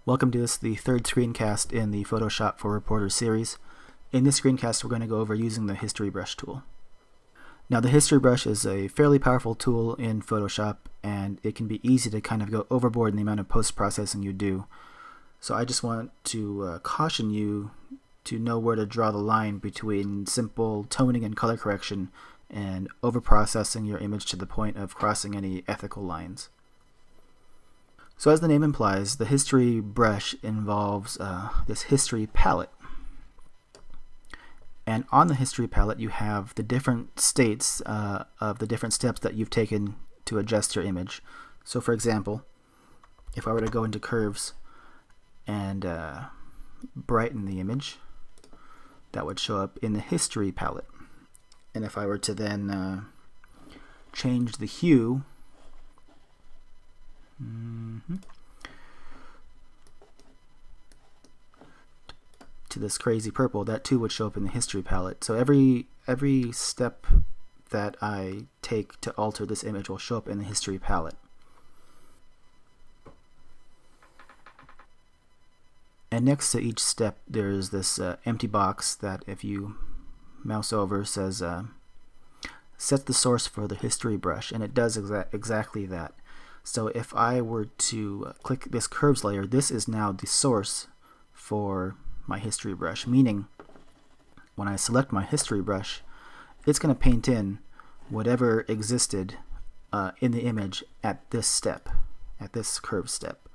Welcome to the third screencast in the Photoshop for Reporters series. In this screencast, we're going to go over using the History Brush tool. Now, the History Brush is a fairly powerful tool in Photoshop, and it can be easy to kind of go overboard in the amount of post-processing you do. So I just want to caution you to know where to draw the line between simple toning and color correction and over-processing your image to the point of crossing any ethical lines. So as the name implies, the History Brush involves this History palette. And on the History palette you have the different states of the different steps that you've taken to adjust your image. So for example, if I were to go into Curves and brighten the image, that would show up in the History palette. And if I were to then change the hue to this crazy purple, that too would show up in the History palette. So every step that I take to alter this image will show up in the History palette. And next to each step there's this empty box that, if you mouse over, says set the source for the History Brush, and it does exactly that. So if I were to click this curves layer, this is now the source for my History Brush, meaning when I select my History Brush, it's going to paint in whatever existed in the image at this step, at this curve step.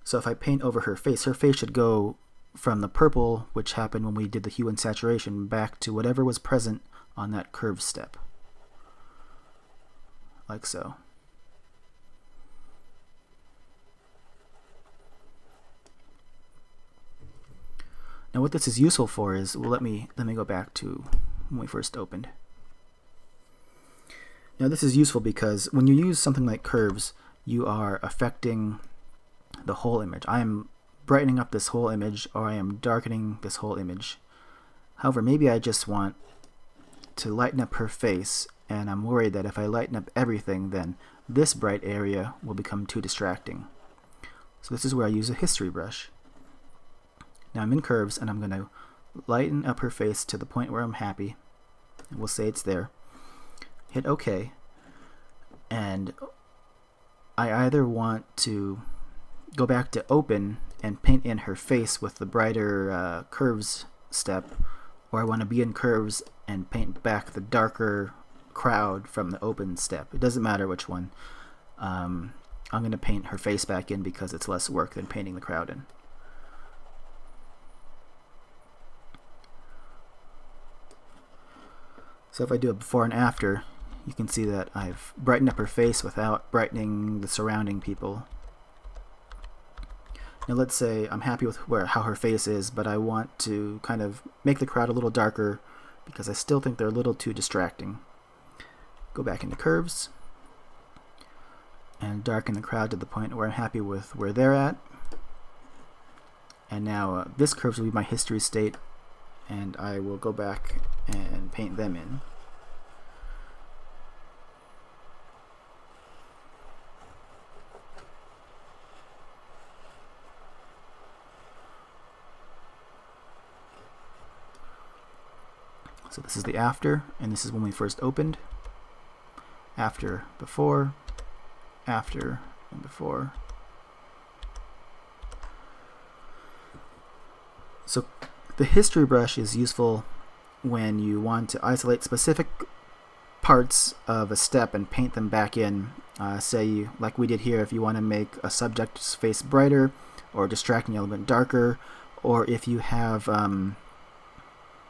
So if I paint over her face should go from the purple, which happened when we did the hue and saturation, back to whatever was present on that curve step. Like so. Now what this is useful for is, well, let me go back to when we first opened. Now this is useful because when you use something like curves, you are affecting the whole image. I am brightening up this whole image, or I am darkening this whole image. However, maybe I just want to lighten up her face, and I'm worried that if I lighten up everything, then this bright area will become too distracting. So this is where I use a History Brush. Now I'm in Curves, and I'm going to lighten up her face to the point where I'm happy. We'll say it's there. Hit OK. And I either want to go back to Open and paint in her face with the brighter Curves step, or I want to be in Curves and paint back the darker crowd from the Open step. It doesn't matter which one. I'm going to paint her face back in because it's less work than painting the crowd in. So if I do a before and after, you can see that I've brightened up her face without brightening the surrounding people. Now let's say I'm happy with how her face is, but I want to kind of make the crowd a little darker because I still think they're a little too distracting. Go back into Curves and darken the crowd to the point where I'm happy with where they're at. And now this Curves will be my history state, and I will go back and paint them in. So this is the after, and this is when we first opened. After, before, after, and before. So the History Brush is useful when you want to isolate specific parts of a step and paint them back in. Say, like we did here, if you want to make a subject's face brighter or a distracting element darker, or if you have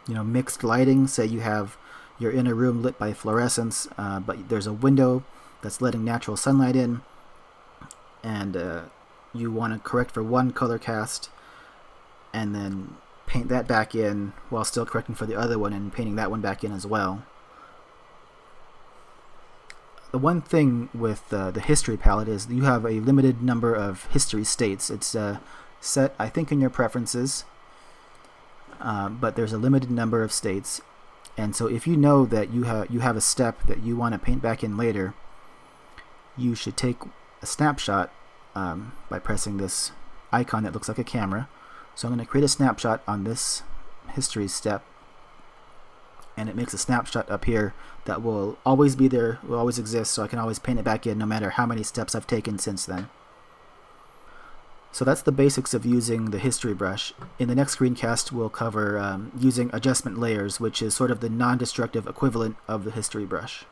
mixed lighting. Say you're in a room lit by fluorescence, but there's a window that's letting natural sunlight in, and you want to correct for one color cast and then paint that back in while still correcting for the other one and painting that one back in as well. The one thing with the History palette is you have a limited number of history states. It's set, I think, in your preferences. But there's a limited number of states, and so if you know that you have a step that you want to paint back in later, you should take a snapshot by pressing this icon that looks like a camera. So I'm going to create a snapshot on this history step, and it makes a snapshot up here that will always be there, will always exist, so I can always paint it back in no matter how many steps I've taken since then. So that's the basics of using the history brush. In the next screencast, we'll cover using adjustment layers, which is sort of the non-destructive equivalent of the history brush.